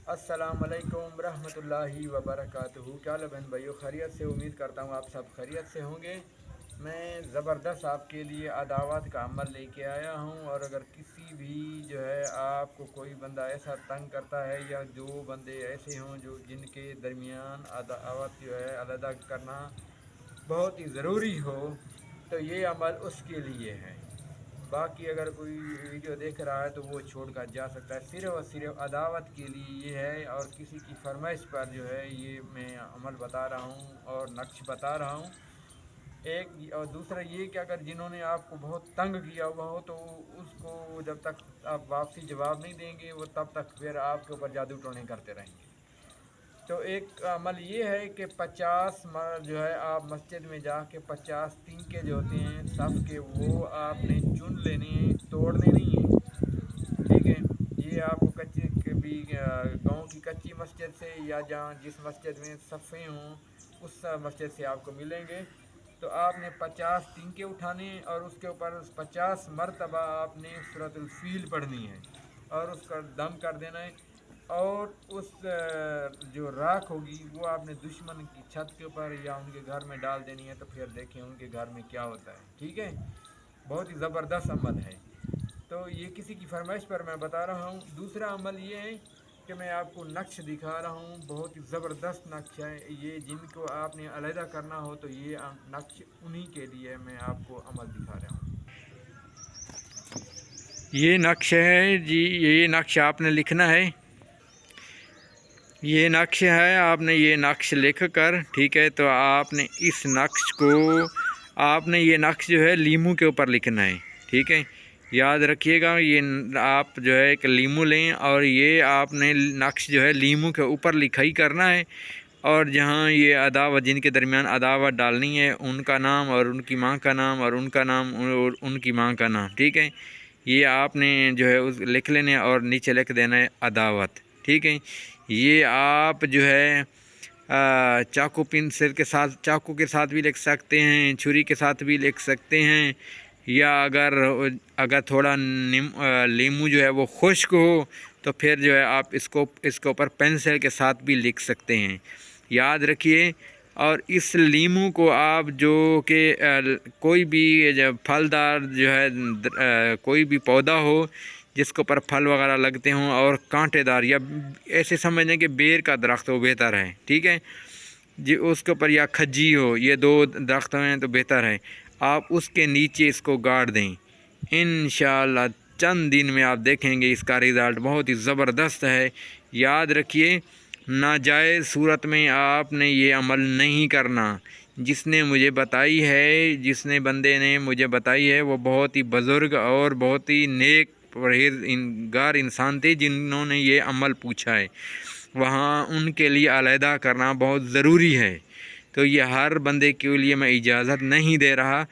अस्सलाम वालेकुम रहमतुल्लाहि वबरकातुहू। क्या हाल है बहन भाइयों, खैरियत से? उम्मीद करता हूँ आप सब खैरियत से होंगे। मैं ज़बरदस्त आपके लिए अदावत का अमल लेके आया हूँ। और अगर किसी भी जो है आपको कोई बंदा ऐसा तंग करता है, या जो बंदे ऐसे हों जो जिनके दरमियान अदावत जो है अलग करना बहुत ही ज़रूरी हो, तो ये अमल उसके लिए है। बाकी अगर कोई वीडियो देख रहा है तो वो छोड़ कर जा सकता है। सिर्फ़ और सिर्फ अदावत के लिए ये है, और किसी की फरमाइश पर जो है ये मैं अमल बता रहा हूँ और नक्श बता रहा हूँ। और दूसरा ये कि अगर जिन्होंने आपको बहुत तंग किया हुआ हो, तो उसको जब तक आप वापसी जवाब नहीं देंगे, वो तब तक फिर आपके ऊपर जादू टोने करते रहेंगे। तो एक अमल ये है कि 50 जो है आप मस्जिद में जाके 50 तिनके जो होते हैं सफ़ के, वो आपने चुन लेने हैं, तोड़ने नहीं हैं। ठीक है, ये आपको कच्ची भी गांव की कच्ची मस्जिद से, या जहाँ जिस मस्जिद में सफ़े हों उस मस्जिद से आपको मिलेंगे। तो आपने 50 तिनके उठाने हैं, और उसके ऊपर 50 मरतबा आपने सूरतुल फील पढ़नी है और उसका दम कर देना है। और उस जो राख होगी वो आपने दुश्मन की छत के ऊपर या उनके घर में डाल देनी है। तो फिर देखें उनके घर में क्या होता है। ठीक है, बहुत ही ज़बरदस्त अमल है। तो ये किसी की फरमाइश पर मैं बता रहा हूँ। दूसरा अमल ये है कि मैं आपको नक्श दिखा रहा हूँ, बहुत ही ज़बरदस्त नक्श है ये। जिनको आपने अलहदा करना हो तो ये नक्श उन्हीं के लिए मैं आपको अमल दिखा रहा हूँ। ये नक्श है जी, ये नक्श आपने लिखना है। ये नक्श है, आपने ये नक्श लिख कर, ठीक है, तो आपने इस नक्श को, आपने ये नक्श जो है लीमू के ऊपर लिखना है। ठीक है, याद रखिएगा। ये आप जो है एक लीमू लें, और ये आपने नक्श जो है लीमू के ऊपर लिखाई करना है। और जहाँ ये अदावत, जिनके दरमियान अदावत डालनी है, उनका नाम और उनकी माँ का नाम और उनका नाम और उनकी माँ का नाम। ठीक है, ये आपने जो है उस लिख लेने, और नीचे लिख देना है अदावत। ठीक है, ये आप जो है चाकू पेंसिल के साथ, चाकू के साथ भी लिख सकते हैं, छुरी के साथ भी लिख सकते हैं, या अगर थोड़ा नींबू जो है वो खुश्क हो तो फिर जो है आप इसके ऊपर पेंसिल के साथ भी लिख सकते हैं। याद रखिए। और इस लीमू को आप जो कि कोई भी जब फलदार जो है कोई भी पौधा हो जिसके ऊपर फल वगैरह लगते हों, और कांटेदार, या ऐसे समझने कि बेर का दरख्त हो बेहतर है। ठीक है जी, उसके ऊपर या खज्जी हो, ये दो दरख्त हैं तो बेहतर है। आप उसके नीचे इसको गाड़ दें, इंशाअल्लाह चंद दिन में आप देखेंगे इसका रिज़ल्ट बहुत ही ज़बरदस्त है। याद रखिए, नाजायज़ सूरत में आपने ये अमल नहीं करना। जिसने मुझे बताई है, जिसने बंदे ने मुझे बताई है, वो बहुत ही बुज़ुर्ग और बहुत ही नेक परहेज़गार इंसान थे जिन्होंने ये अमल पूछा है। वहाँ उनके लिए अलहदा करना बहुत ज़रूरी है। तो ये हर बंदे के लिए मैं इजाज़त नहीं दे रहा,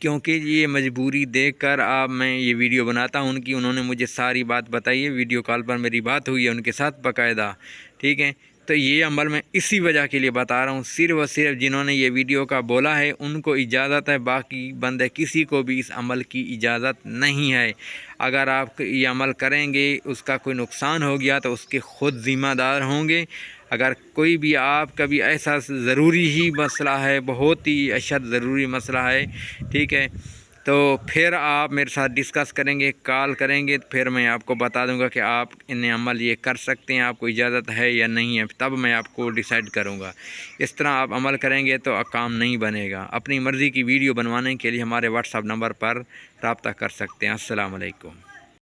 क्योंकि ये मजबूरी देखकर आप मैं ये वीडियो बनाता हूँ उनकी। उन्होंने मुझे सारी बात बताई है, वीडियो कॉल पर मेरी बात हुई है उनके साथ बाकायदा। ठीक है, तो ये अमल मैं इसी वजह के लिए बता रहा हूँ। सिर्फ़ और सिर्फ जिन्होंने ये वीडियो का बोला है उनको इजाज़त है, बाकी बंदे किसी को भी इस अमल की इजाज़त नहीं है। अगर आप ये अमल करेंगे, उसका कोई नुकसान हो गया तो उसके ख़ुद ज़िम्मेदार होंगे। अगर कोई भी आपका भी ऐसा ज़रूरी ही मसला है, बहुत ही अशद ज़रूरी मसला है, ठीक है, तो फिर आप मेरे साथ डिस्कस करेंगे, कॉल करेंगे, तो फिर मैं आपको बता दूंगा कि आप इन्हें अमल ये कर सकते हैं, आपको इजाज़त है या नहीं है, तब मैं आपको डिसाइड करूंगा। इस तरह आप अमल करेंगे तो काम नहीं बनेगा। अपनी मर्ज़ी की वीडियो बनवाने के लिए हमारे व्हाट्सअप नंबर पर रब्ता कर सकते हैं। अस्सलाम वालेकुम।